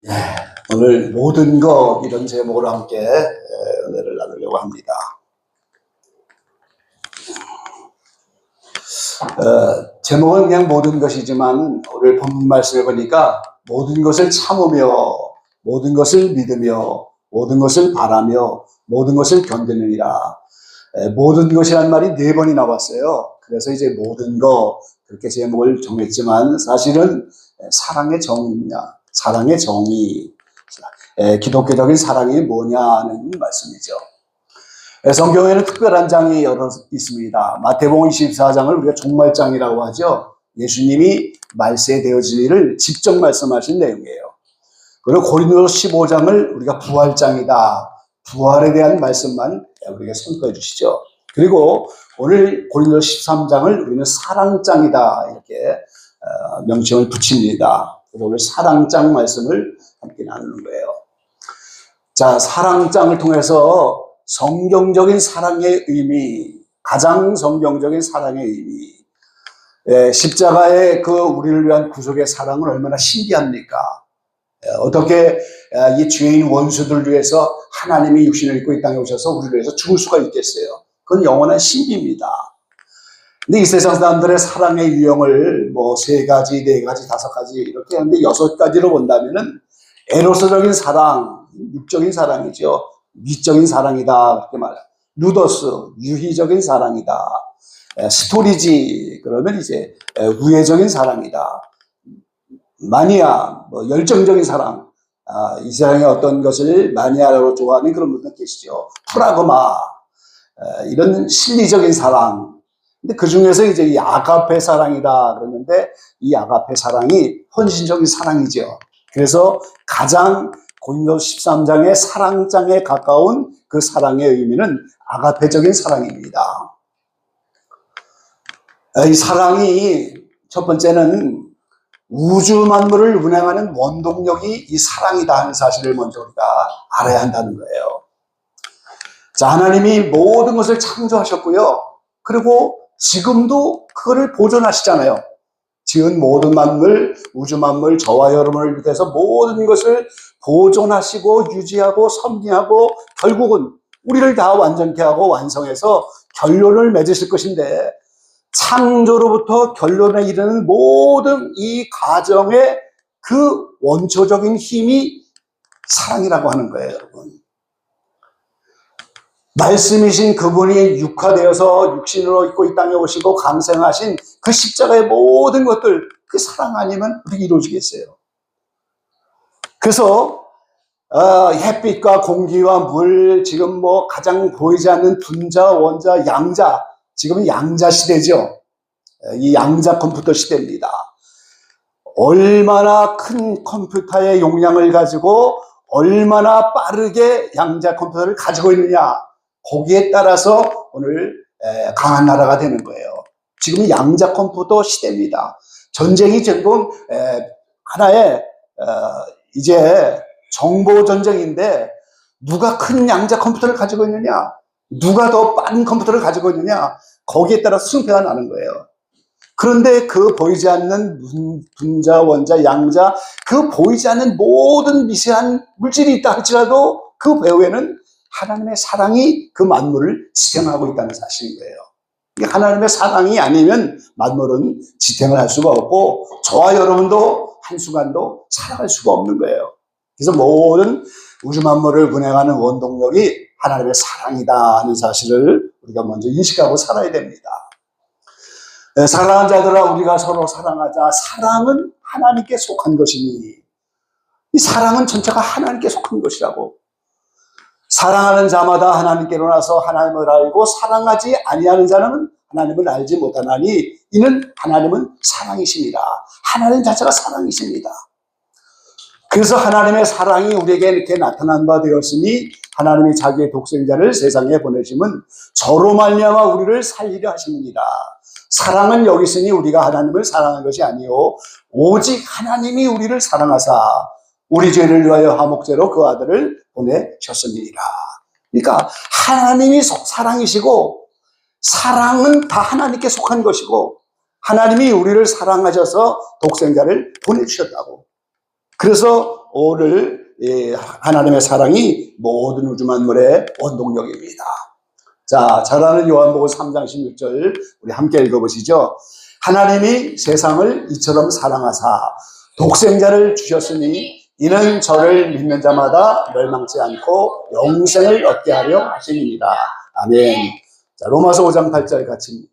네, 오늘 모든 것 이런 제목으로 함께 은혜를 나누려고 합니다. 제목은 그냥 모든 것이지만 오늘 본문 말씀을 보니까 모든 것을 참으며 모든 것을 믿으며 모든 것을 바라며 모든 것을 견디느니라. 모든 것이란 말이 4번이 나왔어요. 그래서 이제 모든 것 그렇게 제목을 정했지만 사실은 사랑의 정의입니다. 사랑의 정의. 기독교적인 사랑이 뭐냐는 말씀이죠. 성경에는 특별한 장이 여러 있습니다. 마태복음 24장을 우리가 종말장이라고 하죠. 예수님이 말세되어질 일을 직접 말씀하신 내용이에요. 그리고 고린도서 15장을 우리가 부활장이다. 부활에 대한 말씀만 우리가 선포해 주시죠. 그리고 오늘 고린도서 13장을 우리는 사랑장이다. 이렇게 명칭을 붙입니다. 그래서 오늘 사랑장 말씀을 함께 나누는 거예요. 자, 사랑장을 통해서 성경적인 사랑의 의미, 가장 성경적인 사랑의 의미, 십자가의 그 우리를 위한 구속의 사랑은 얼마나 신비합니까? 어떻게 이 죄인 원수들을 위해서 하나님이 육신을 입고 이 땅에 오셔서 우리를 위해서 죽을 수가 있겠어요? 그건 영원한 신비입니다. 근데 이 세상 사람들의 사랑의 유형을 뭐 3가지, 4가지, 5가지 이렇게 하는데 6가지로 본다면은 에로스적인 사랑, 육적인 사랑이죠. 미적인 사랑이다. 그렇게 말해요. 루더스, 유희적인 사랑이다. 스토리지, 그러면 이제 우애적인 사랑이다. 마니아, 뭐 열정적인 사랑. 이 세상의 어떤 것을 마니아로 좋아하는 그런 분들 계시죠. 프라그마, 이런 실리적인 사랑. 근데 그 중에서 이제 이 아가페 사랑이다. 그러는데 이 아가페 사랑이 헌신적인 사랑이죠. 그래서 가장 고린도서 13장의 사랑장에 가까운 그 사랑의 의미는 아가페적인 사랑입니다. 이 사랑이 첫 번째는 우주 만물을 운행하는 원동력이 이 사랑이다 하는 사실을 먼저 우리가 알아야 한다는 거예요. 자, 하나님이 모든 것을 창조하셨고요. 그리고 지금도 그거를 보존하시잖아요. 지은 모든 만물, 우주 만물, 저와 여러분을 비롯해서 모든 것을 보존하시고 유지하고 섭리하고 결국은 우리를 다 완전케 하고 완성해서 결론을 맺으실 것인데 창조로부터 결론에 이르는 모든 이 과정의 그 원초적인 힘이 사랑이라고 하는 거예요, 여러분. 말씀이신 그분이 육화되어서 육신으로 입고 이 땅에 오시고 강생하신 그 십자가의 모든 것들, 그 사랑 아니면 어떻게 이루어지겠어요? 그래서 햇빛과 공기와 물, 지금 뭐 가장 보이지 않는 분자, 원자, 양자, 지금은 양자 시대죠. 이 양자 컴퓨터 시대입니다. 얼마나 큰 컴퓨터의 용량을 가지고 얼마나 빠르게 양자 컴퓨터를 가지고 있느냐, 거기에 따라서 오늘 강한 나라가 되는 거예요. 지금 양자 컴퓨터 시대입니다. 전쟁이 지금 하나의 이제 정보 전쟁인데 누가 큰 양자 컴퓨터를 가지고 있느냐, 누가 더 빠른 컴퓨터를 가지고 있느냐, 거기에 따라 승패가 나는 거예요. 그런데 그 보이지 않는 분자, 원자, 양자, 그 보이지 않는 모든 미세한 물질이 있다 할지라도 그 배후에는 하나님의 사랑이 그 만물을 지탱하고 있다는 사실인 거예요. 하나님의 사랑이 아니면 만물은 지탱을 할 수가 없고 저와 여러분도 한순간도 살아갈 수가 없는 거예요. 그래서 모든 우주 만물을 운행하는 원동력이 하나님의 사랑이다 하는 사실을 우리가 먼저 인식하고 살아야 됩니다. 사랑하는 자들아, 우리가 서로 사랑하자. 사랑은 하나님께 속한 것이니, 이 사랑은 전체가 하나님께 속한 것이라고. 사랑하는 자마다 하나님께로 나서 하나님을 알고 사랑하지 아니하는 자는 하나님을 알지 못하나니 이는 하나님은 사랑이십니다. 하나님 자체가 사랑이십니다. 그래서 하나님의 사랑이 우리에게 이렇게 나타난 바 되었으니 하나님이 자기의 독생자를 세상에 보내심은 저로 말미암아 우리를 살리려 하십니다. 사랑은 여기 있으니 우리가 하나님을 사랑한 것이 아니요 오직 하나님이 우리를 사랑하사 우리 죄를 위하여 화목제로 그 아들을 보내셨습니다. 그러니까 하나님이 사랑이시고 사랑은 다 하나님께 속한 것이고 하나님이 우리를 사랑하셔서 독생자를 보내주셨다고. 그래서 오늘 하나님의 사랑이 모든 우주 만물의 원동력입니다. 자, 잘 아는 요한복음 3장 16절 우리 함께 읽어보시죠. 하나님이 세상을 이처럼 사랑하사 독생자를 주셨으니 이는 저를 믿는 자마다 멸망치 않고 영생을 얻게 하려 하심이니라. 아멘. 자, 로마서 5장 8절 같이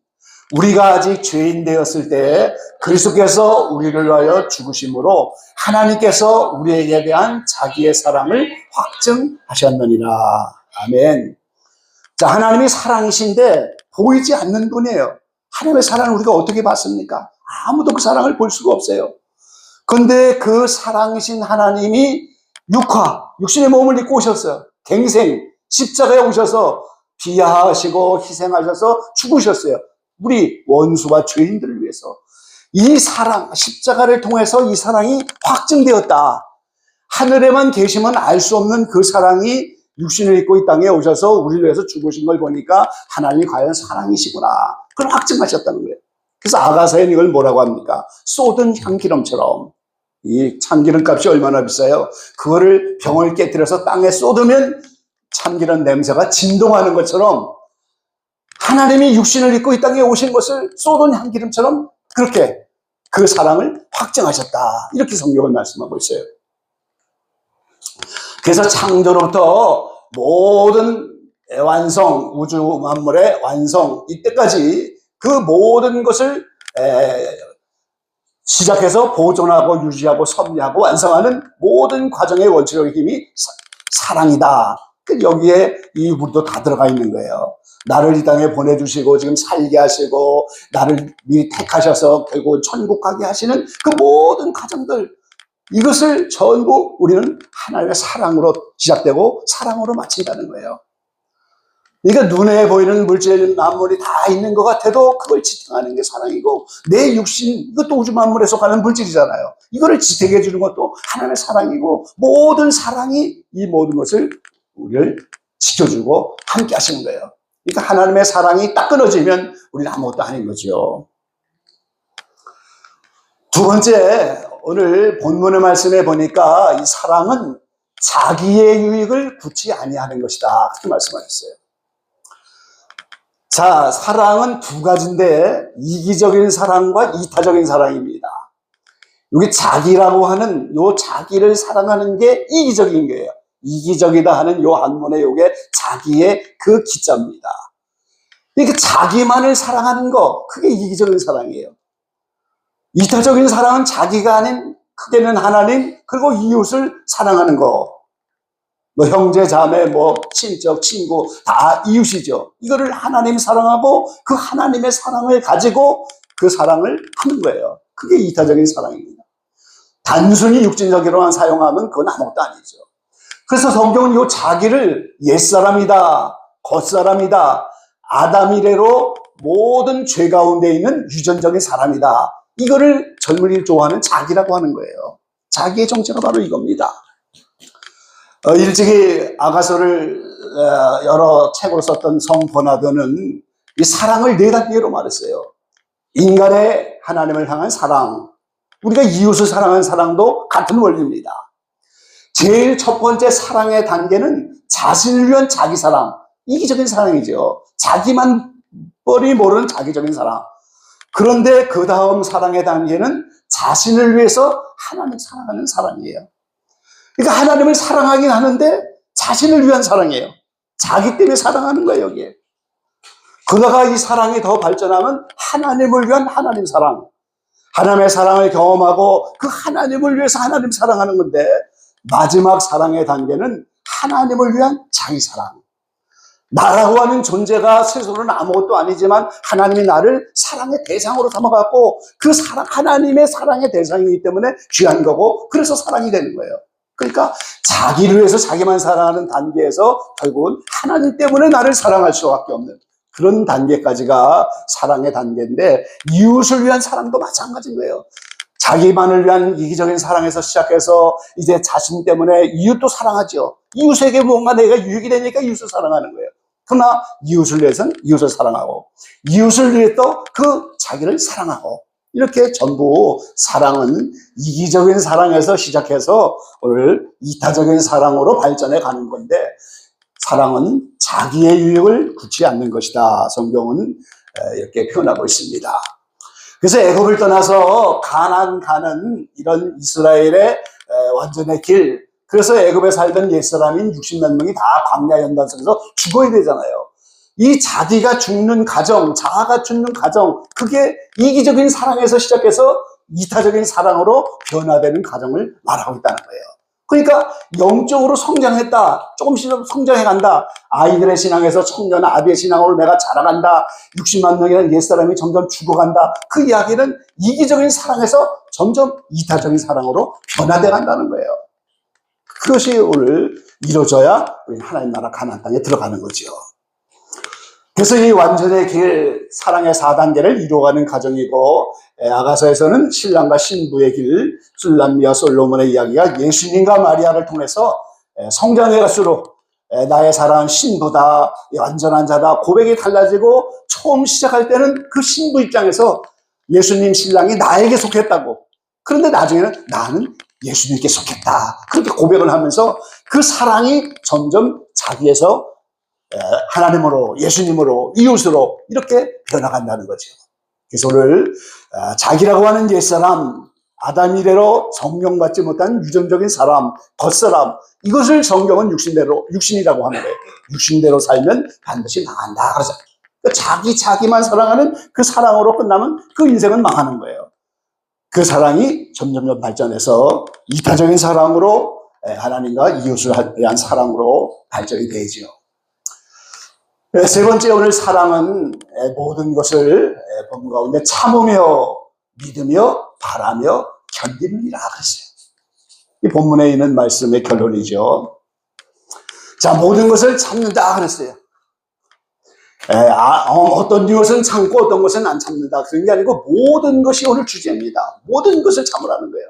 우리가 아직 죄인 되었을 때 그리스도께서 우리를 위하여 죽으심으로 하나님께서 우리에게 대한 자기의 사랑을 확증하셨느니라. 아멘. 자, 하나님이 사랑이신데 보이지 않는 분이에요. 하나님의 사랑을 우리가 어떻게 봤습니까? 아무도 그 사랑을 볼 수가 없어요. 그런데 그 사랑이신 하나님이 육신의 몸을 입고 오셨어요. 갱생, 십자가에 오셔서 비하하시고 희생하셔서 죽으셨어요. 우리 원수와 죄인들을 위해서. 이 사랑, 십자가를 통해서 이 사랑이 확증되었다. 하늘에만 계시면 알 수 없는 그 사랑이 육신을 입고 이 땅에 오셔서 우리를 위해서 죽으신 걸 보니까 하나님이 과연 사랑이시구나. 그걸 확증하셨다는 거예요. 그래서 아가서에는 이걸 뭐라고 합니까? 쏟은 향기름처럼. 이 참기름 값이 얼마나 비싸요? 그거를 병을 깨뜨려서 땅에 쏟으면 참기름 냄새가 진동하는 것처럼 하나님이 육신을 입고 이 땅에 오신 것을 쏟은 향기름처럼 그렇게 그 사랑을 확증하셨다. 이렇게 성경은 말씀하고 있어요. 그래서 창조로부터 모든 완성, 우주 만물의 완성, 이때까지 그 모든 것을 시작해서 보존하고 유지하고 섭리하고 완성하는 모든 과정의 원초적인 힘이 사랑이다. 여기에 이 우리도 다 들어가 있는 거예요. 나를 이 땅에 보내주시고 지금 살게 하시고 나를 미리 택하셔서 결국 천국 가게 하시는 그 모든 과정들, 이것을 전부 우리는 하나님의 사랑으로 시작되고 사랑으로 마친다는 거예요. 그러니까 눈에 보이는 물질 만물이 다 있는 것 같아도 그걸 지탱하는 게 사랑이고, 내 육신, 이것도 우주 만물에 속하는 물질이잖아요. 이거를 지탱해 주는 것도 하나님의 사랑이고, 모든 사랑이 이 모든 것을 우리를 지켜주고 함께 하시는 거예요. 그러니까 하나님의 사랑이 딱 끊어지면 우리는 아무것도 아닌 거죠. 두 번째, 오늘 본문의 말씀에 보니까 이 사랑은 자기의 유익을 굳이 아니하는 것이다. 그렇게 말씀하셨어요. 자, 사랑은 두 가지인데 이기적인 사랑과 이타적인 사랑입니다. 여기 자기라고 하는 요 자기를 사랑하는 게 이기적인 거예요. 이기적이다 하는 요 한문에 요게 자기의 그 기자입니다. 그러니까 자기만을 사랑하는 거, 그게 이기적인 사랑이에요. 이타적인 사랑은 자기가 아닌 크게는 하나님, 그리고 이웃을 사랑하는 거. 뭐 형제, 자매, 뭐 친척, 친구 다 이웃이죠. 이거를 하나님 사랑하고 그 하나님의 사랑을 가지고 그 사랑을 하는 거예요. 그게 이타적인 사랑입니다. 단순히 육신적으로만 사용하면 그건 아무것도 아니죠. 그래서 성경은 이 자기를 옛사람이다, 겉사람이다, 아담 이래로 모든 죄 가운데 있는 유전적인 사람이다, 이거를 젊은이를 좋아하는 자기라고 하는 거예요. 자기의 정체가 바로 이겁니다. 일찍이 아가서를 여러 책으로 썼던 성 버나드는 이 사랑을 네 단계로 말했어요. 인간의 하나님을 향한 사랑, 우리가 이웃을 사랑하는 사랑도 같은 원리입니다. 제일 첫 번째 사랑의 단계는 자신을 위한 자기 사랑, 이기적인 사랑이죠. 자기만 뻔히 모르는 자기적인 사랑. 그런데 그 다음 사랑의 단계는 자신을 위해서 하나님을 사랑하는 사랑이에요. 그러니까 하나님을 사랑하긴 하는데 자신을 위한 사랑이에요. 자기 때문에 사랑하는 거예요, 여기에. 그러다가 이 사랑이 더 발전하면 하나님을 위한 하나님 사랑. 하나님의 사랑을 경험하고 그 하나님을 위해서 하나님 사랑하는 건데, 마지막 사랑의 단계는 하나님을 위한 자기 사랑. 나라고 하는 존재가 스스로는 아무것도 아니지만 하나님이 나를 사랑의 대상으로 삼아갖고 그 사랑, 하나님의 사랑의 대상이기 때문에 귀한 거고, 그래서 사랑이 되는 거예요. 그러니까 자기를 위해서 자기만 사랑하는 단계에서 결국은 하나님 때문에 나를 사랑할 수밖에 없는 그런 단계까지가 사랑의 단계인데, 이웃을 위한 사랑도 마찬가지인 거예요. 자기만을 위한 이기적인 사랑에서 시작해서 이제 자신 때문에 이웃도 사랑하죠. 이웃에게 뭔가 내가 유익이 되니까 이웃을 사랑하는 거예요. 그러나 이웃을 위해서는 이웃을 사랑하고, 이웃을 위해 또 그 자기를 사랑하고, 이렇게 전부 사랑은 이기적인 사랑에서 시작해서 오늘 이타적인 사랑으로 발전해 가는 건데, 사랑은 자기의 유익을 굳지 않는 것이다. 성경은 이렇게 표현하고 있습니다. 그래서 애굽을 떠나서 가나안 가는 이런 이스라엘의 완전의 길, 그래서 애굽에 살던 옛사람인 60만 명이 다 광야 연단성에서 죽어야 되잖아요. 이 자기가 죽는 과정, 자아가 죽는 과정, 그게 이기적인 사랑에서 시작해서 이타적인 사랑으로 변화되는 과정을 말하고 있다는 거예요. 그러니까 영적으로 성장했다, 조금씩 성장해간다, 아이들의 신앙에서 청년 아비의 신앙으로 내가 자라간다, 60만 명이라는 옛사람이 점점 죽어간다, 그 이야기는 이기적인 사랑에서 점점 이타적인 사랑으로 변화돼 간다는 거예요. 그것이 오늘 이루어져야 우리 하나님 나라 가나안 땅에 들어가는 거죠. 그래서 이 완전의 길, 사랑의 4단계를 이루어가는 과정이고, 아가서에서는 신랑과 신부의 길, 술람미와 솔로몬의 이야기가 예수님과 마리아를 통해서 성장해 갈수록 나의 사랑은 신부다, 완전한 자다, 고백이 달라지고, 처음 시작할 때는 그 신부 입장에서 예수님 신랑이 나에게 속했다고, 그런데 나중에는 나는 예수님께 속했다, 그렇게 고백을 하면서 그 사랑이 점점 자기에서 하나님으로, 예수님으로, 이웃으로 이렇게 변화간다는 거죠. 그래서 오늘 자기라고 하는 옛사람, 아담 이래로 성령받지 못한 유전적인 사람, 겉사람, 이것을 성경은 육신이라고 하는 거예요. 육신대로 살면 반드시 망한다 그러잖아요. 그러니까 자기만 사랑하는 그 사랑으로 끝나면 그 인생은 망하는 거예요. 그 사랑이 점점 발전해서 이타적인 사랑으로, 하나님과 이웃을 위한 사랑으로 발전이 되죠. 세 번째, 오늘 사랑은 모든 것을 본문 가운데 참으며 믿으며 바라며 견디느니라 그랬어요. 이 본문에 있는 말씀의 결론이죠. 자, 모든 것을 참는다 그랬어요. 어떤 것은 참고 어떤 것은 안 참는다 그런 게 아니고 모든 것이 오늘 주제입니다. 모든 것을 참으라는 거예요.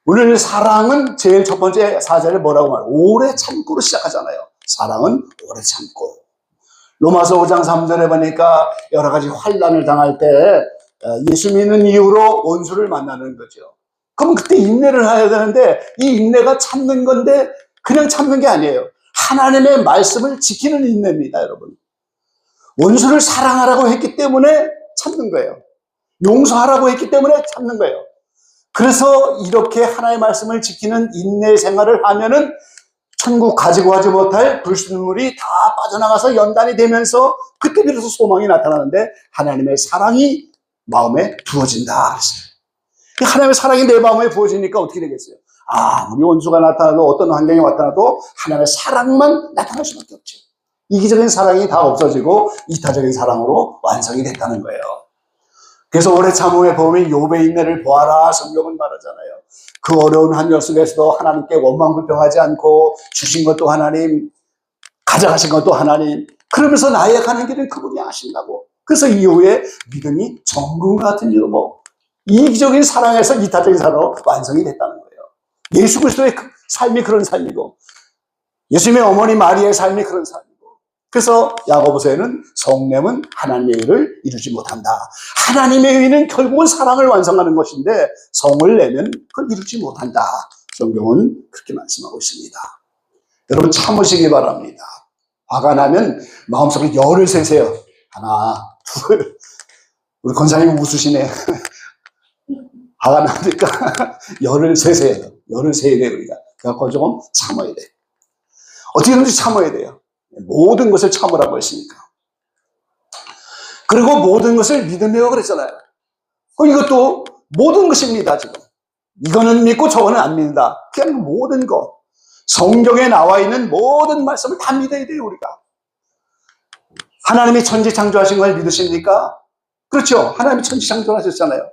오늘 사랑은 제일 첫 번째 사절에 뭐라고 말해요? 오래 참고로 시작하잖아요. 사랑은 오래 참고. 로마서 5장 3절에 보니까 여러 가지 환난을 당할 때 예수 믿는 이유로 원수를 만나는 거죠. 그럼 그때 인내를 해야 되는데, 이 인내가 참는 건데 그냥 참는 게 아니에요. 하나님의 말씀을 지키는 인내입니다, 여러분. 원수를 사랑하라고 했기 때문에 참는 거예요. 용서하라고 했기 때문에 참는 거예요. 그래서 이렇게 하나님의 말씀을 지키는 인내 생활을 하면은 천국 가지고 가지 못할 불순물이 다 빠져나가서 연단이 되면서 그때 비로소 소망이 나타나는데, 하나님의 사랑이 마음에 부어진다 그랬어요. 하나님의 사랑이 내 마음에 부어지니까 어떻게 되겠어요? 아무리 원수가 나타나도 어떤 환경이 나타나도 하나님의 사랑만 나타날 수밖에 없죠. 이기적인 사랑이 다 없어지고 이타적인 사랑으로 완성이 됐다는 거예요. 그래서 오래 참음에 보면 욥의 인내를 보아라, 성경은 말하잖아요. 그 어려운 환경 속에서도 하나님께 원망불평하지 않고, 주신 것도 하나님, 가져가신 것도 하나님, 그러면서 나의 가는 길은 그분이 아신다고. 그래서 이후에 믿음이 정금 같은 이로 이기적인 사랑에서 이타적인 사랑으로 완성이 됐다는 거예요. 예수 그리스도의 삶이 그런 삶이고, 예수님의 어머니 마리아의 삶이 그런 삶이고, 그래서 야고보서에는 성냄은 하나님의 의를 이루지 못한다. 하나님의 의는 결국은 사랑을 완성하는 것인데 성을 내면 그걸 이루지 못한다. 성경은 그렇게 말씀하고 있습니다. 여러분 참으시기 바랍니다. 화가 나면 마음속에 열을 세세요. 하나, 둘. 우리 권사님 웃으시네. 화가 나니까 열을 세세요. 열을 세야 돼요, 우리가. 그래서 조금 참아야 돼요. 어떻게든지 참아야 돼요. 모든 것을 참으라고 했으니까. 그리고 모든 것을 믿으며 그랬잖아요. 이것도 모든 것입니다, 지금. 이거는 믿고 저거는 안 믿는다. 그냥 모든 것. 성경에 나와 있는 모든 말씀을 다 믿어야 돼요, 우리가. 하나님이 천지 창조하신 걸 믿으십니까? 그렇죠. 하나님이 천지 창조하셨잖아요.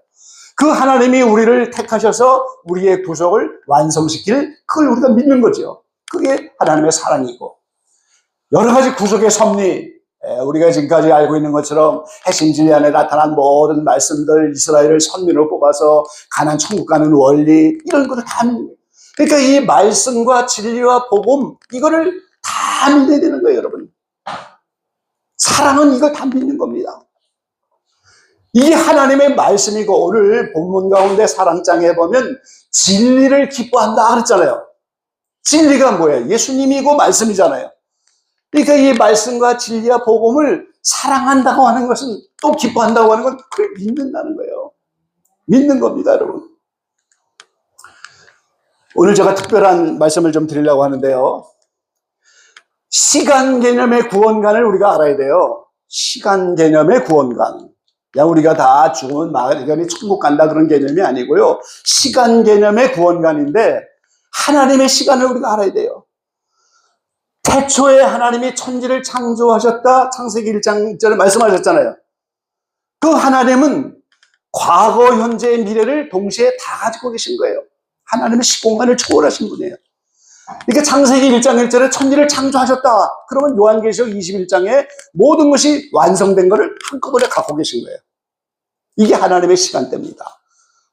그 하나님이 우리를 택하셔서 우리의 구속을 완성시킬, 그걸 우리가 믿는 거죠. 그게 하나님의 사랑이고, 여러 가지 구속의 섭리, 우리가 지금까지 알고 있는 것처럼 핵심진리 안에 나타난 모든 말씀들, 이스라엘을 선민으로 뽑아서 가나안 천국 가는 원리, 이런 것을 다 믿는 거예요. 그러니까 이 말씀과 진리와 복음, 이거를 다 믿어야 되는 거예요, 여러분. 사랑은 이걸 다 믿는 겁니다. 이게 하나님의 말씀이고, 오늘 본문 가운데 사랑장에 보면 진리를 기뻐한다 그랬잖아요. 진리가 뭐예요? 예수님이고 말씀이잖아요. 그러니까 이 말씀과 진리와 복음을 사랑한다고 하는 것은, 또 기뻐한다고 하는 건 그걸 믿는다는 거예요. 믿는 겁니다, 여러분. 오늘 제가 특별한 말씀을 좀 드리려고 하는데요. 시간 개념의 구원관을 우리가 알아야 돼요. 시간 개념의 구원관. 그냥 우리가 다 죽으면 막연히 천국 간다 그런 개념이 아니고요. 시간 개념의 구원관인데, 하나님의 시간을 우리가 알아야 돼요. 태초에 하나님이 천지를 창조하셨다. 창세기 1장 1절에 말씀하셨잖아요. 그 하나님은 과거, 현재, 미래를 동시에 다 가지고 계신 거예요. 하나님은 시공간을 초월하신 분이에요. 그러니까 창세기 1장 1절에 천지를 창조하셨다. 그러면 요한계시록 21장에 모든 것이 완성된 것을 한꺼번에 갖고 계신 거예요. 이게 하나님의 시간대입니다.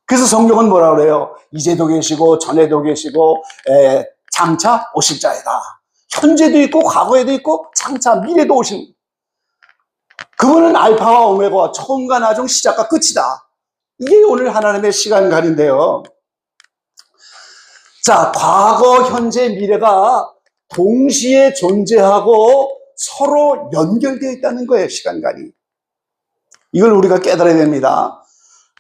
그래서 성경은 뭐라 그래요? 이제도 계시고 전에도 계시고 장차 오실 자이다. 현재도 있고 과거에도 있고 장차 미래도 오신, 그분은 알파와 오메가, 처음과 나중, 시작과 끝이다. 이게 오늘 하나님의 시간관인데요. 자, 과거, 현재, 미래가 동시에 존재하고 서로 연결되어 있다는 거예요, 시간관이. 이걸 우리가 깨달아야 됩니다.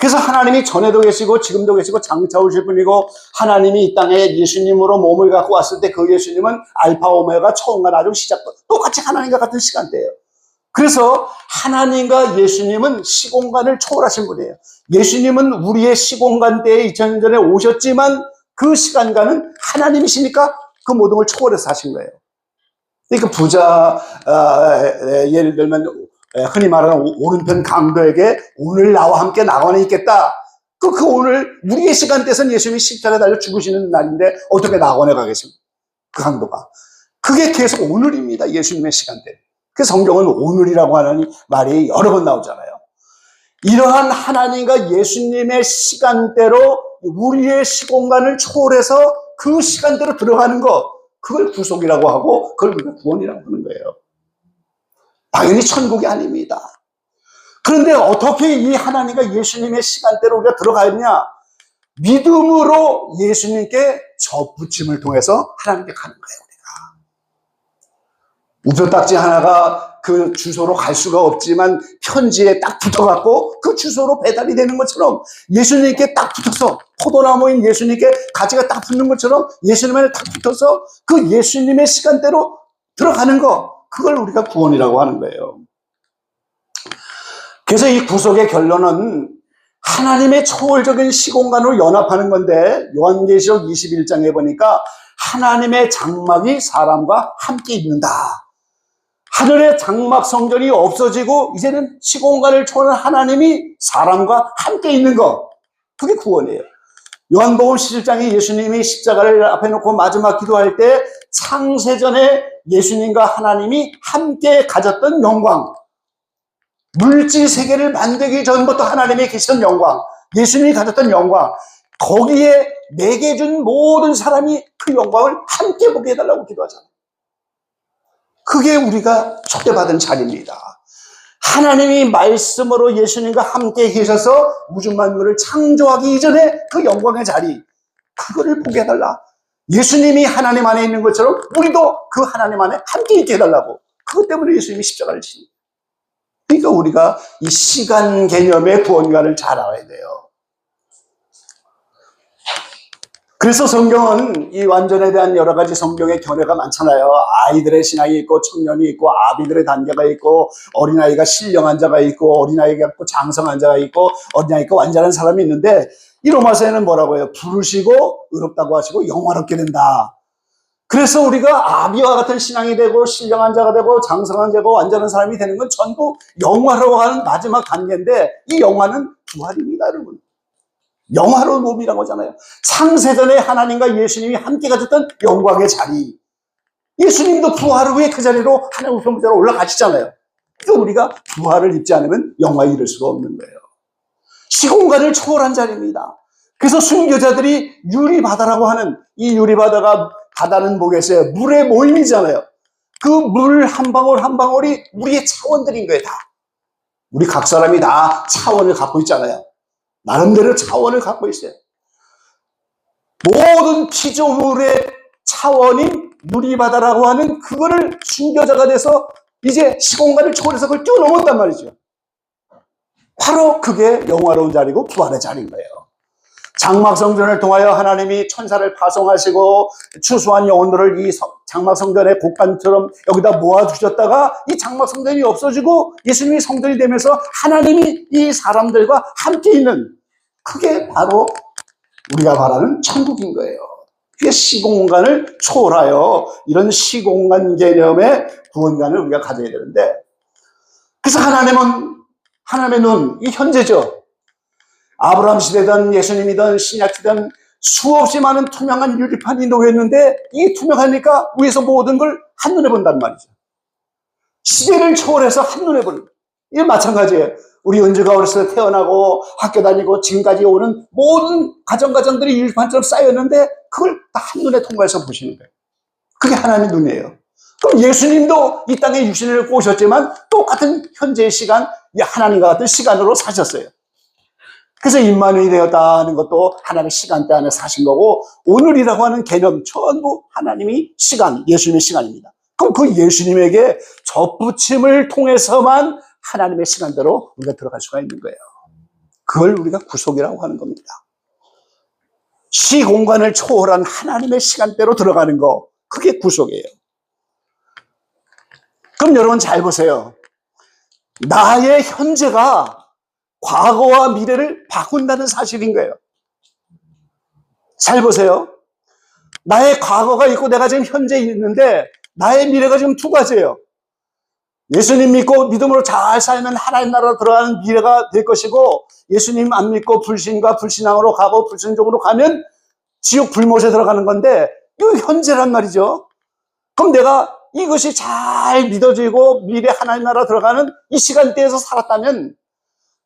그래서 하나님이 전에도 계시고 지금도 계시고 장차 오실 분이고, 하나님이 이 땅에 예수님으로 몸을 갖고 왔을 때 그 예수님은 알파 오메가, 처음과 나중, 시작과 똑같이 하나님과 같은 시간대예요. 그래서 하나님과 예수님은 시공간을 초월하신 분이에요. 예수님은 우리의 시공간대에 2000년 전에 오셨지만 그 시간과는 하나님이시니까 그 모든 걸 초월해서 하신 거예요. 그러니까 부자, 예를 들면 흔히 말하는 오른편 강도에게 오늘 나와 함께 낙원에 있겠다. 그 오늘 우리의 시간대에서는 예수님이 십자가에 달려 죽으시는 날인데 어떻게 낙원에 가겠습니까? 그 강도가. 그게 계속 오늘입니다. 예수님의 시간대. 그 성경은 오늘이라고 하는 말이 여러 번 나오잖아요. 이러한 하나님과 예수님의 시간대로 우리의 시공간을 초월해서 그 시간대로 들어가는 것, 그걸 구속이라고 하고 그걸 우리가 구원이라고 하는 거예요. 당연히 천국이 아닙니다. 그런데 어떻게 이 하나님과 예수님의 시간대로 우리가 들어가느냐? 믿음으로 예수님께 접붙임을 통해서 하나님께 가는 거예요. 우표 딱지 하나가 그 주소로 갈 수가 없지만 편지에 딱 붙어갖고 그 주소로 배달이 되는 것처럼, 예수님께 딱 붙어서, 포도나무인 예수님께 가지가 딱 붙는 것처럼 예수님에 딱 붙어서 그 예수님의 시간대로 들어가는 거, 그걸 우리가 구원이라고 하는 거예요. 그래서 이 구속의 결론은 하나님의 초월적인 시공간으로 연합하는 건데, 요한계시록 21장에 보니까 하나님의 장막이 사람과 함께 있는다. 하늘의 장막 성전이 없어지고 이제는 시공간을 초월한 하나님이 사람과 함께 있는 것, 그게 구원이에요. 요한복음 17장에 예수님이 십자가를 앞에 놓고 마지막 기도할 때 창세전에 예수님과 하나님이 함께 가졌던 영광, 물질 세계를 만들기 전부터 하나님이 계시던 영광, 예수님이 가졌던 영광, 거기에 내게 준 모든 사람이 그 영광을 함께 보게 해달라고 기도하잖아요. 그게 우리가 초대받은 자리입니다. 하나님이 말씀으로 예수님과 함께 계셔서 우주 만물을 창조하기 이전에 그 영광의 자리, 그거를 보게 해달라. 예수님이 하나님 안에 있는 것처럼 우리도 그 하나님 안에 함께 있게 해달라고. 그것 때문에 예수님이 십자가를 지신. 그러니까 우리가 이 시간 개념의 구원관을 잘 알아야 돼요. 그래서 성경은 이 완전에 대한 여러 가지 성경의 견해가 많잖아요. 아이들의 신앙이 있고, 청년이 있고, 아비들의 단계가 있고, 어린아이가 신령한 자가 있고, 어린아이가 있고, 장성한 자가 있고, 어린아이가 완전한 사람이 있는데, 이 로마서에는 뭐라고 해요? 부르시고 의롭다고 하시고 영화롭게 된다. 그래서 우리가 아비와 같은 신앙이 되고, 신령한 자가 되고, 장성한 자고, 완전한 사람이 되는 건 전부 영화라고 하는 마지막 단계인데, 이 영화는 부활입니다, 여러분. 영화로운 몸이라고 하잖아요. 창세전에 하나님과 예수님이 함께 가졌던 영광의 자리. 예수님도 부활 후에 그 자리로 하나님 우편부자로 올라가시잖아요. 그러니까 우리가 부활을 입지 않으면 영화에 이를 수가 없는 거예요. 시공간을 초월한 자리입니다. 그래서 순교자들이 유리바다라고 하는, 이 유리바다가, 바다는 뭐겠어요? 물의 모임이잖아요. 그 물 한 방울 한 방울이 우리의 차원들인 거예요, 다. 우리 각 사람이 다 차원을 갖고 있잖아요. 나름대로 차원을 갖고 있어요. 모든 피조물의 차원인 유리바다라고 하는 그거를 순교자가 돼서 이제 시공간을 초월해서 그걸 뛰어넘었단 말이죠. 바로 그게 영화로운 자리고 부활의 자리인 거예요. 장막성전을 통하여 하나님이 천사를 파송하시고 추수한 영혼들을 이 장막성전의 곡간처럼 여기다 모아두셨다가 이 장막성전이 없어지고 예수님이 성전이 되면서 하나님이 이 사람들과 함께 있는, 그게 바로 우리가 말하는 천국인 거예요. 그게 시공간을 초월하여 이런 시공간 개념의 구원관을 우리가 가져야 되는데, 그래서 하나님의 눈, 이 현재죠. 아브라함 시대든 예수님이든 신약시대든 수없이 많은 투명한 유리판이 놓였는데 이 투명하니까 위에서 모든 걸 한눈에 본단 말이죠. 시대를 초월해서 한눈에 보는, 이게 마찬가지예요. 우리 은주가 어렸을 때 태어나고 학교 다니고 지금까지 오는 모든 가정들이 유리판처럼 쌓였는데 그걸 다 한눈에 통과해서 보시는 거예요. 그게 하나님의 눈이에요. 그럼 예수님도 이 땅에 육신을 입고 오셨지만 똑같은 현재의 시간, 하나님과 같은 시간으로 사셨어요. 그래서 임마누엘이 되었다는 것도 하나님의 시간대 안에 사신 거고, 오늘이라고 하는 개념 전부 하나님이 시간, 예수님의 시간입니다. 그럼 그 예수님에게 접붙임을 통해서만 하나님의 시간대로 우리가 들어갈 수가 있는 거예요. 그걸 우리가 구속이라고 하는 겁니다. 시공간을 초월한 하나님의 시간대로 들어가는 거, 그게 구속이에요. 그럼 여러분 잘 보세요. 나의 현재가 과거와 미래를 바꾼다는 사실인 거예요. 잘 보세요. 나의 과거가 있고 내가 지금 현재 있는데 나의 미래가 지금 두 가지예요. 예수님 믿고 믿음으로 잘 살면 하나님 나라로 들어가는 미래가 될 것이고, 예수님 안 믿고 불신과 불신앙으로 가고 불신종으로 가면 지옥 불못에 들어가는 건데, 이거 현재란 말이죠. 그럼 내가 이것이 잘 믿어지고 미래 하나님 나라 들어가는 이 시간대에서 살았다면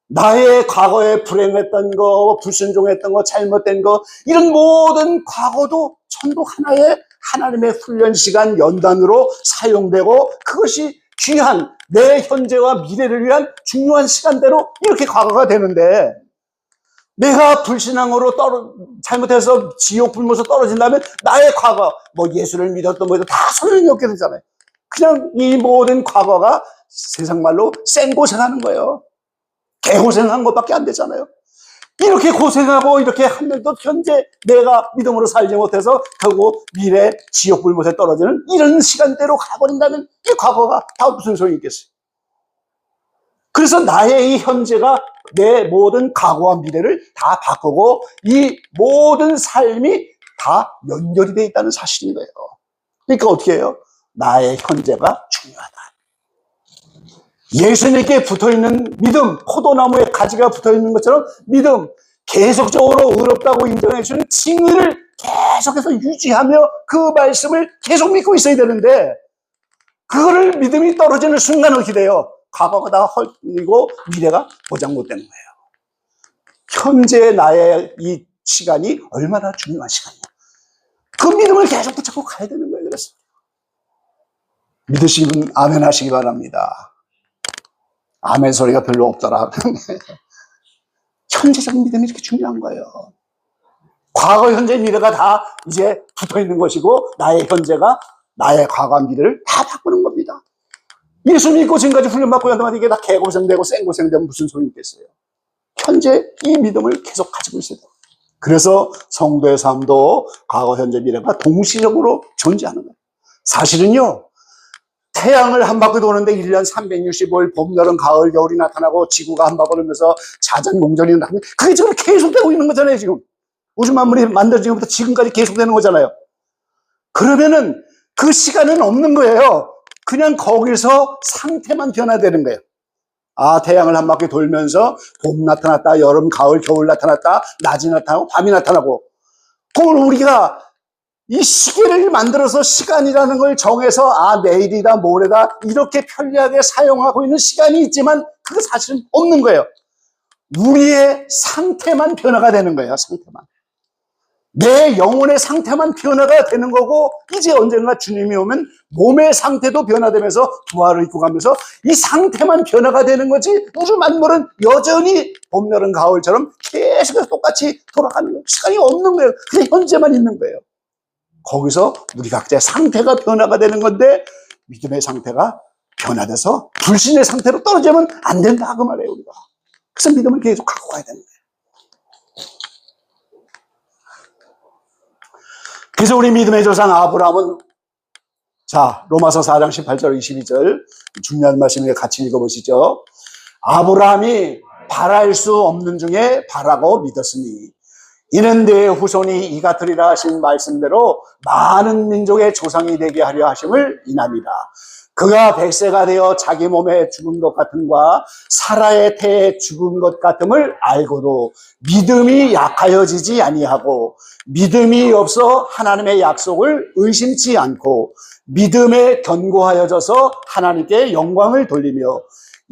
나의 과거에 불행했던 거, 불순종했던 거, 잘못된 거, 이런 모든 과거도 전부 하나의 하나님의 훈련 시간 연단으로 사용되고, 그것이 귀한 내 현재와 미래를 위한 중요한 시간대로 이렇게 과거가 되는데, 내가 불신앙으로 잘못해서 지옥 불못에 떨어진다면 나의 과거, 뭐 예수를 믿었던 뭐다 소용이 없게 되잖아요. 그냥 이 모든 과거가 세상 말로 생고생하는 거예요. 개고생한 것밖에 안 되잖아요. 이렇게 고생하고 이렇게 하면도 현재 내가 믿음으로 살지 못해서 결국 미래 지옥 불못에 떨어지는 이런 시간대로 가버린다면 이 과거가 다 무슨 소용이 있겠어요. 그래서 나의 이 현재가 내 모든 과거와 미래를 다 바꾸고 이 모든 삶이 다 연결이 되어 있다는 사실인 거예요. 그러니까 어떻게 해요? 나의 현재가 중요하다. 예수님께 붙어있는 믿음, 포도나무에 가지가 붙어있는 것처럼 믿음, 계속적으로 의롭다고 인정해 주는 칭의를 계속해서 유지하며 그 말씀을 계속 믿고 있어야 되는데, 그거를 믿음이 떨어지는 순간 어떻게 돼요? 과거가 다 헐리고 미래가 보장 못 되는 거예요. 현재 나의 이 시간이 얼마나 중요한 시간이야. 그 믿음을 계속 붙잡고 가야 되는 거예요. 그래서 믿으시는 분 아멘 하시기 바랍니다. 아멘 소리가 별로 없더라. 현재적 믿음이 이렇게 중요한 거예요. 과거, 현재, 미래가 다 이제 붙어 있는 것이고, 나의 현재가 나의 과거와 미래를 다 바꾸는 겁니다. 예수 믿고 지금까지 훈련받고 한다면 이게 다 개고생되고 생고생되면 무슨 소용이 있겠어요. 현재 이 믿음을 계속 가지고 있어야 돼요. 그래서 성도의 삶도 과거, 현재, 미래가 동시적으로 존재하는 거예요. 사실은요, 태양을 한 바퀴 도는데 1년 365일 봄, 여름, 가을, 겨울이 나타나고 지구가 한 바퀴 돌면서 자전공전이 나타나면 그게 지금 계속되고 있는 거잖아요. 지금 우주 만물이 만들어진 것부터 지금까지 계속되는 거잖아요. 그러면은 그 시간은 없는 거예요. 그냥 거기서 상태만 변화되는 거예요. 아, 태양을 한 바퀴 돌면서 봄 나타났다, 여름, 가을, 겨울 나타났다, 낮이 나타나고 밤이 나타나고, 그걸 우리가 이 시계를 만들어서 시간이라는 걸 정해서 아, 내일이다, 모레다 이렇게 편리하게 사용하고 있는 시간이 있지만 그거 사실은 없는 거예요. 우리의 상태만 변화가 되는 거예요. 상태만. 내 영혼의 상태만 변화가 되는 거고, 이제 언젠가 주님이 오면 몸의 상태도 변화되면서 부활을 입고 가면서 이 상태만 변화가 되는 거지 우주 만물은 여전히 봄, 여름, 가을처럼 계속해서 똑같이 돌아가는 거예요. 시간이 없는 거예요. 그냥 현재만 있는 거예요. 거기서 우리 각자의 상태가 변화가 되는 건데 믿음의 상태가 변화돼서 불신의 상태로 떨어지면 안 된다 그 말이에요. 우리가. 그래서 믿음을 계속 갖고 가야 되는 거예요. 그래서 우리 믿음의 조상 아브라함은 자 로마서 4장 18절 22절 중요한 말씀을 같이 읽어보시죠. 아브라함이 바랄 수 없는 중에 바라고 믿었으니 이는 내 후손이 이 같으리라 하신 말씀대로 많은 민족의 조상이 되게 하려 하심을 인함이라. 그가 100세가 되어 자기 몸에 죽은 것 같음과 사라의 태에 죽은 것 같음을 알고도 믿음이 약하여지지 아니하고 믿음이 없어 하나님의 약속을 의심치 않고 믿음에 견고하여져서 하나님께 영광을 돌리며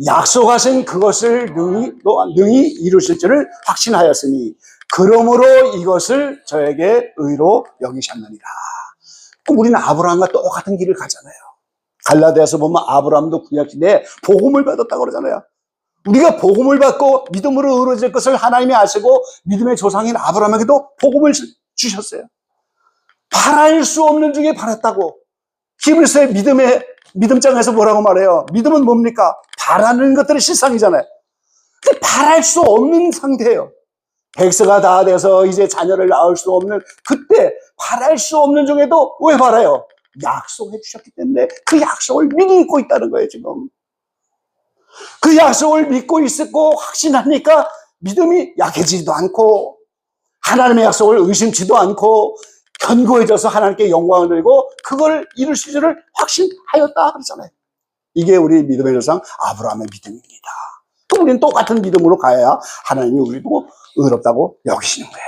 약속하신 그것을 능히 이루실 줄을 확신하였으니 그러므로 이것을 저에게 의로 여기셨느니라. 그럼 우리는 아브라함과 똑같은 길을 가잖아요. 갈라디아서 보면 아브라함도 구약시대에 복음을 받았다고 그러잖아요. 우리가 복음을 받고 믿음으로 의로워질 것을 하나님이 아시고 믿음의 조상인 아브라함에게도 복음을 주셨어요. 바랄 수 없는 중에 바랐다고. 히브리서의 믿음장에서 뭐라고 말해요? 믿음은 뭡니까? 바라는 것들의 실상이잖아요. 근데 바랄 수 없는 상태예요. 100세가 다 돼서 이제 자녀를 낳을 수 없는 그때 바랄 수 없는 중에도 왜 바라요? 약속해 주셨기 때문에 그 약속을 믿고 있다는 거예요, 지금. 그 약속을 믿고 있었고 확신하니까 믿음이 약해지지도 않고 하나님의 약속을 의심치도 않고 견고해져서 하나님께 영광을 드리고 그걸 이루실 줄을 확신하였다 그러잖아요. 이게 우리 믿음의 조상 아브라함의 믿음입니다. 또 우리는 똑같은 믿음으로 가야 하나님이 우리도 의롭다고 여기시는 거예요.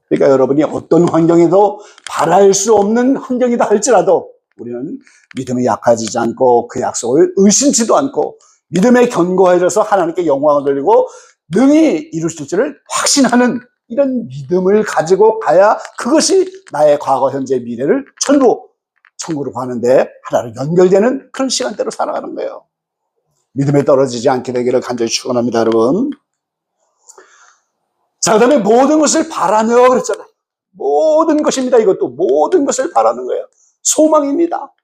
그러니까 여러분이 어떤 환경에도 바랄 수 없는 환경이다 할지라도 우리는 믿음이 약해지지 않고 그 약속을 의심치도 않고 믿음에 견고해져서 하나님께 영광을 돌리고 능히 이루실 줄을 확신하는 이런 믿음을 가지고 가야 그것이 나의 과거, 현재, 미래를 전부 천국으로 가는데 하나로 연결되는 그런 시간대로 살아가는 거예요. 믿음에 떨어지지 않게 되기를 간절히 축원합니다, 여러분. 자, 그 다음에 모든 것을 바라며 그랬잖아요. 모든 것입니다. 이것도 모든 것을 바라는 거예요. 소망입니다.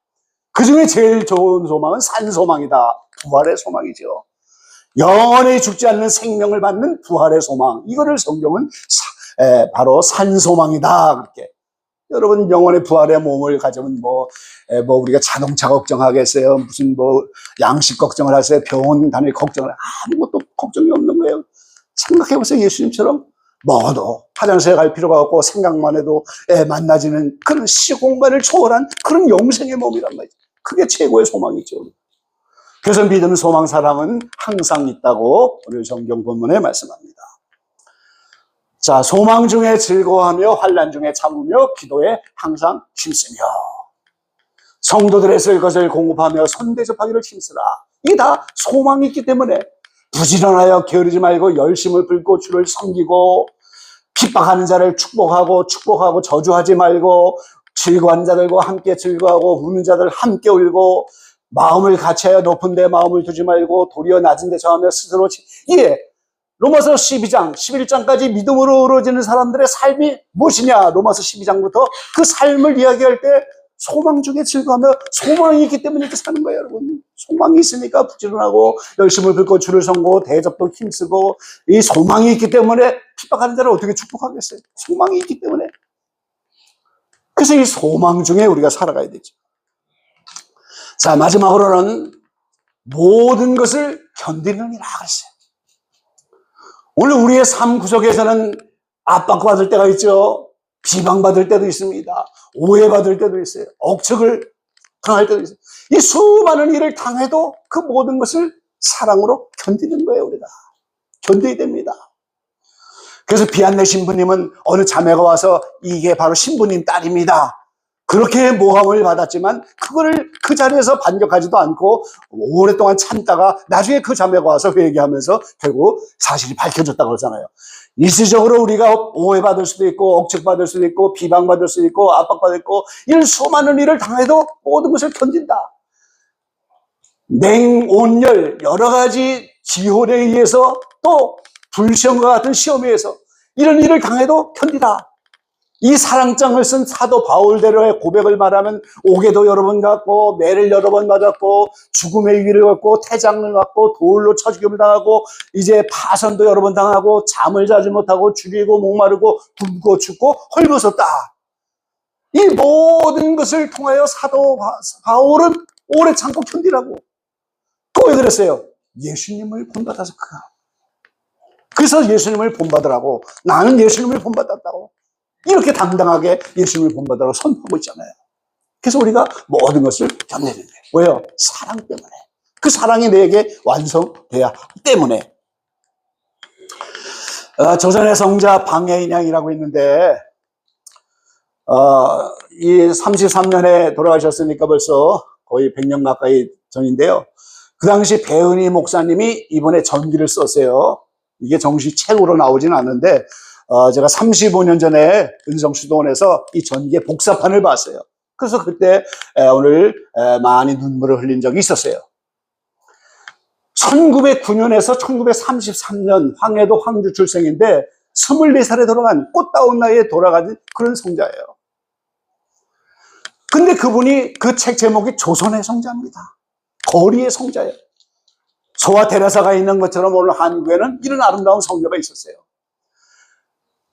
그 중에 제일 좋은 소망은 산소망이다. 부활의 소망이죠. 영원히 죽지 않는 생명을 받는 부활의 소망. 이거를 성경은 바로 산소망이다. 그렇게. 여러분, 영원의 부활의 몸을 가지면 우리가 자동차 걱정하겠어요? 무슨 양식 걱정을 하세요? 병원 다닐 걱정을 아무것도 걱정이 없는 거예요. 생각해보세요. 예수님처럼 뭐도 화장실에 갈 필요가 없고 생각만 해도 만나지는 그런 시공간을 초월한 그런 영생의 몸이란 말이죠. 그게 최고의 소망이죠. 그래서 믿음, 소망, 사랑은 항상 있다고 오늘 성경 본문에 말씀합니다. 자, 소망 중에 즐거워하며 환난 중에 참으며 기도에 항상 힘쓰며 성도들의 쓸 것을 공급하며 선대접하기를 힘쓰라. 이게 다 소망이 있기 때문에 부지런하여 게으르지 말고 열심을 불고 주를 섬기고 핍박하는 자를 축복하고 저주하지 말고 즐거워하는 자들과 함께 즐거워하고 우는 자들 함께 울고 마음을 같이하여 높은 데 마음을 두지 말고 도리어 낮은 데 저하며 스스로 이게 로마서 12장 11장까지 믿음으로 이루어지는 사람들의 삶이 무엇이냐. 로마서 12장부터 그 삶을 이야기할 때 소망 중에 즐거워하며 소망이 있기 때문에 이렇게 사는 거예요, 여러분. 소망이 있으니까 부지런하고 열심을 긁고 주를 섬고 대접도 힘쓰고 이 소망이 있기 때문에 핍박하는 자를 어떻게 축복하겠어요? 소망이 있기 때문에. 그래서 이 소망 중에 우리가 살아가야 되죠. 자, 마지막으로는 모든 것을 견디느니라 그랬어요. 오늘 우리의 삶 구석에서는 압박받을 때가 있죠. 비방받을 때도 있습니다. 오해받을 때도 있어요. 억측을 당할 때도 있어요. 이 수많은 일을 당해도 그 모든 것을 사랑으로 견디는 거예요, 우리가. 견뎌야 됩니다. 그래서 비안내 신부님은 어느 자매가 와서 이게 바로 신부님 딸입니다. 그렇게 모함을 받았지만 그거를 그 자리에서 반격하지도 않고 오랫동안 참다가 나중에 그 자매가 와서 회개하면서 결국 사실이 밝혀졌다고 그러잖아요. 일시적으로 우리가 오해받을 수도 있고 억측받을 수도 있고 비방받을 수도 있고 압박받을 수 있고 이런 수많은 일을 당해도 모든 것을 견딘다. 냉온열 여러 가지 지혼에 의해서 또 불시험과 같은 시험에 의해서 이런 일을 당해도 견디다. 이 사랑장을 쓴 사도 바울대로의 고백을 말하면 옥에도 여러 번 갔고 매를 여러 번 맞았고 죽음의 위기를 겪고 태장을 받고 돌로 쳐 죽임을 당하고 이제 파선도 여러 번 당하고 잠을 자지 못하고 죽이고 목마르고 굶고 춥고 헐벗었다. 이 모든 것을 통하여 사도 바울은 오래 참고 견디라고. 또 왜 그랬어요? 예수님을 본받아서 그가. 그래서 예수님을 본받으라고. 나는 예수님을 본받았다고. 이렇게 당당하게 예수님을 본받으라고 선포하고 있잖아요. 그래서 우리가 모든 것을 견내는 거예요. 왜요? 사랑 때문에. 그 사랑이 내게 완성돼야 하기 때문에. 조선의 성자 방해인양이라고 있는데 이 33년에 돌아가셨으니까 벌써 거의 100년 가까이 전인데요. 그 당시 배은희 목사님이 이번에 전기를 썼어요. 이게 정식 책으로 나오진 않는데 제가 35년 전에 은성수도원에서 이 전기의 복사판을 봤어요. 그래서 그때 오늘 많이 눈물을 흘린 적이 있었어요. 1909년에서 1933년 황해도 황주 출생인데 24살에 돌아간 꽃다운 나이에 돌아가는 그런 성자예요. 근데 그분이 그 책 제목이 조선의 성자입니다. 거리의 성자예요. 소와 테레사가 있는 것처럼 오늘 한국에는 이런 아름다운 성자가 있었어요.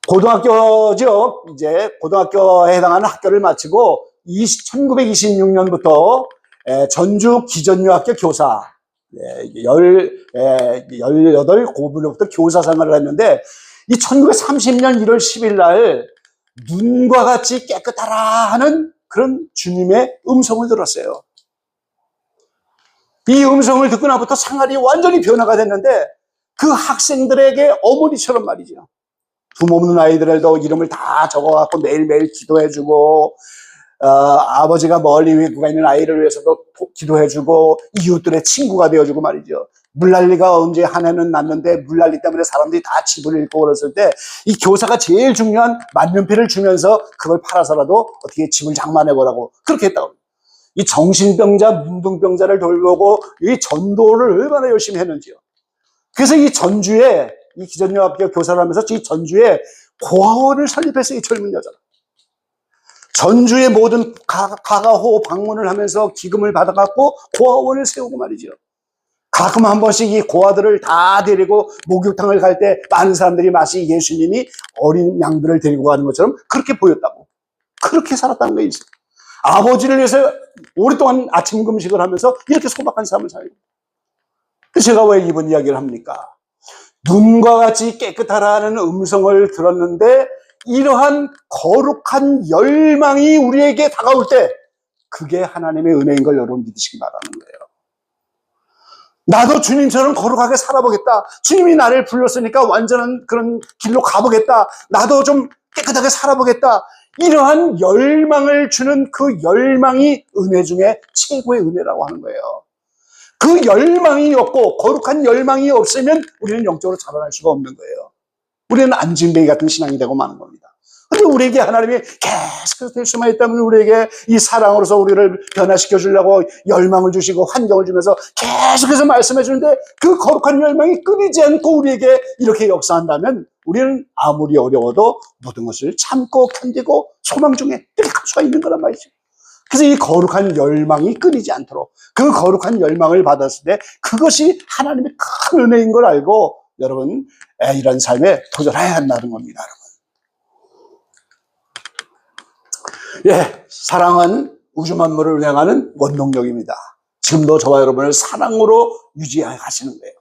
고등학교죠. 이제 고등학교에 해당하는 학교를 마치고 1926년부터 전주 기전유학교 교사 18 고부로부터 교사 생활을 했는데 이 1930년 1월 10일 날 눈과 같이 깨끗하라 하는 그런 주님의 음성을 들었어요. 이 음성을 듣고 나부터 생활이 완전히 변화가 됐는데 그 학생들에게 어머니처럼 말이죠. 부모 없는 아이들도 이름을 다 적어갖고 매일매일 기도해주고 아버지가 멀리 외국에 있는 아이를 위해서도 기도해주고 이웃들의 친구가 되어주고 말이죠. 물난리가 언제 한 해는 났는데 물난리 때문에 사람들이 다 집을 잃고 그랬을 때 이 교사가 제일 중요한 만년필을 주면서 그걸 팔아서라도 어떻게 집을 장만해보라고 그렇게 했다고. 이 정신병자, 문둥병자를 돌보고 이 전도를 얼마나 열심히 했는지요. 그래서 이 전주에 이 기전유학교 교사를 하면서 이 전주에 고아원을 설립했어요. 이 젊은 여자가. 전주의 모든 가가호 방문을 하면서 기금을 받아갖고 고아원을 세우고 말이죠. 가끔 한 번씩 이 고아들을 다 데리고 목욕탕을 갈 때 많은 사람들이 마치 예수님이 어린 양들을 데리고 가는 것처럼 그렇게 보였다고. 그렇게 살았다는 게 있어요. 아버지를 위해서 오랫동안 아침 금식을 하면서 이렇게 소박한 삶을 살고. 제가 왜 이번 이야기를 합니까? 눈과 같이 깨끗하라는 음성을 들었는데 이러한 거룩한 열망이 우리에게 다가올 때 그게 하나님의 은혜인 걸 여러분 믿으시기 바라는 거예요. 나도 주님처럼 거룩하게 살아보겠다. 주님이 나를 불렀으니까 완전한 그런 길로 가보겠다. 나도 좀 깨끗하게 살아보겠다. 이러한 열망을 주는 그 열망이 은혜 중에 최고의 은혜라고 하는 거예요. 그 열망이 없고 거룩한 열망이 없으면 우리는 영적으로 자라날 수가 없는 거예요. 우리는 안진뱅이 같은 신앙이 되고 마는 겁니다. 그런데 우리에게 하나님이 계속해서 될 수만 있다면 우리에게 이 사랑으로서 우리를 변화시켜 주려고 열망을 주시고 환경을 주면서 계속해서 말씀해 주는데 그 거룩한 열망이 끊이지 않고 우리에게 이렇게 역사한다면 우리는 아무리 어려워도 모든 것을 참고 견디고 소망 중에 이렇게 갈 수가 있는 거란 말이죠. 그래서 이 거룩한 열망이 끊이지 않도록 그 거룩한 열망을 받았을 때 그것이 하나님의 큰 은혜인 걸 알고 여러분 이런 삶에 도전해야 한다는 겁니다. 예, 사랑은 우주 만물을 운행하는 원동력입니다. 지금도 저와 여러분을 사랑으로 유지하시는 거예요.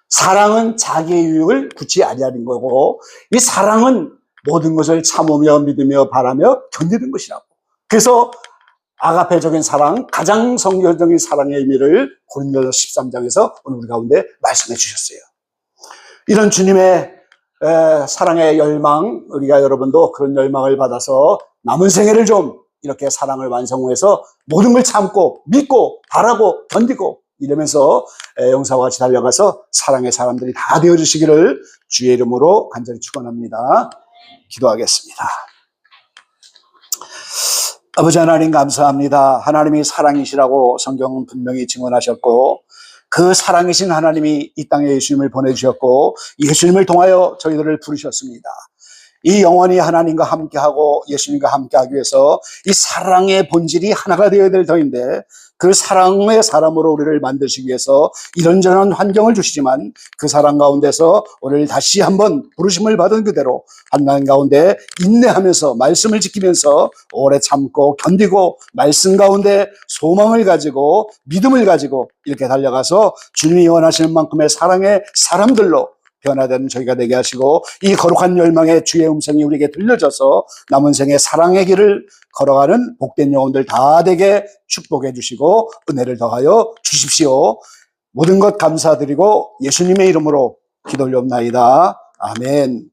사랑은 자기의 유익을 굳이 아니하는 거고 이 사랑은 모든 것을 참으며 믿으며 바라며 견디는 것이라고. 그래서 아가페적인 사랑, 가장 성경적인 사랑의 의미를 고린도서 13장에서 오늘 우리 가운데 말씀해 주셨어요. 이런 주님의 사랑의 열망, 우리가 여러분도 그런 열망을 받아서 남은 생애를 좀 이렇게 사랑을 완성해서 모든 걸 참고 믿고 바라고 견디고 이러면서 영사와 같이 달려가서 사랑의 사람들이 다 되어주시기를 주의 이름으로 간절히 축원합니다. 기도하겠습니다. 아버지 하나님 감사합니다. 하나님이 사랑이시라고 성경은 분명히 증언하셨고 그 사랑이신 하나님이 이 땅에 예수님을 보내주셨고 예수님을 통하여 저희들을 부르셨습니다. 이 영원히 하나님과 함께하고 예수님과 함께하기 위해서 이 사랑의 본질이 하나가 되어야 될 터인데 그 사랑의 사람으로 우리를 만드시기 위해서 이런저런 환경을 주시지만 그 사랑 가운데서 우리를 다시 한번 부르심을 받은 그대로 하나님 가운데 인내하면서 말씀을 지키면서 오래 참고 견디고 말씀 가운데 소망을 가지고 믿음을 가지고 이렇게 달려가서 주님이 원하시는 만큼의 사랑의 사람들로 변화되는 저희가 되게 하시고 이 거룩한 열망의 주의 음성이 우리에게 들려져서 남은 생의 사랑의 길을 걸어가는 복된 영혼들 다 되게 축복해 주시고 은혜를 더하여 주십시오. 모든 것 감사드리고 예수님의 이름으로 기도 올려옵나이다. 아멘.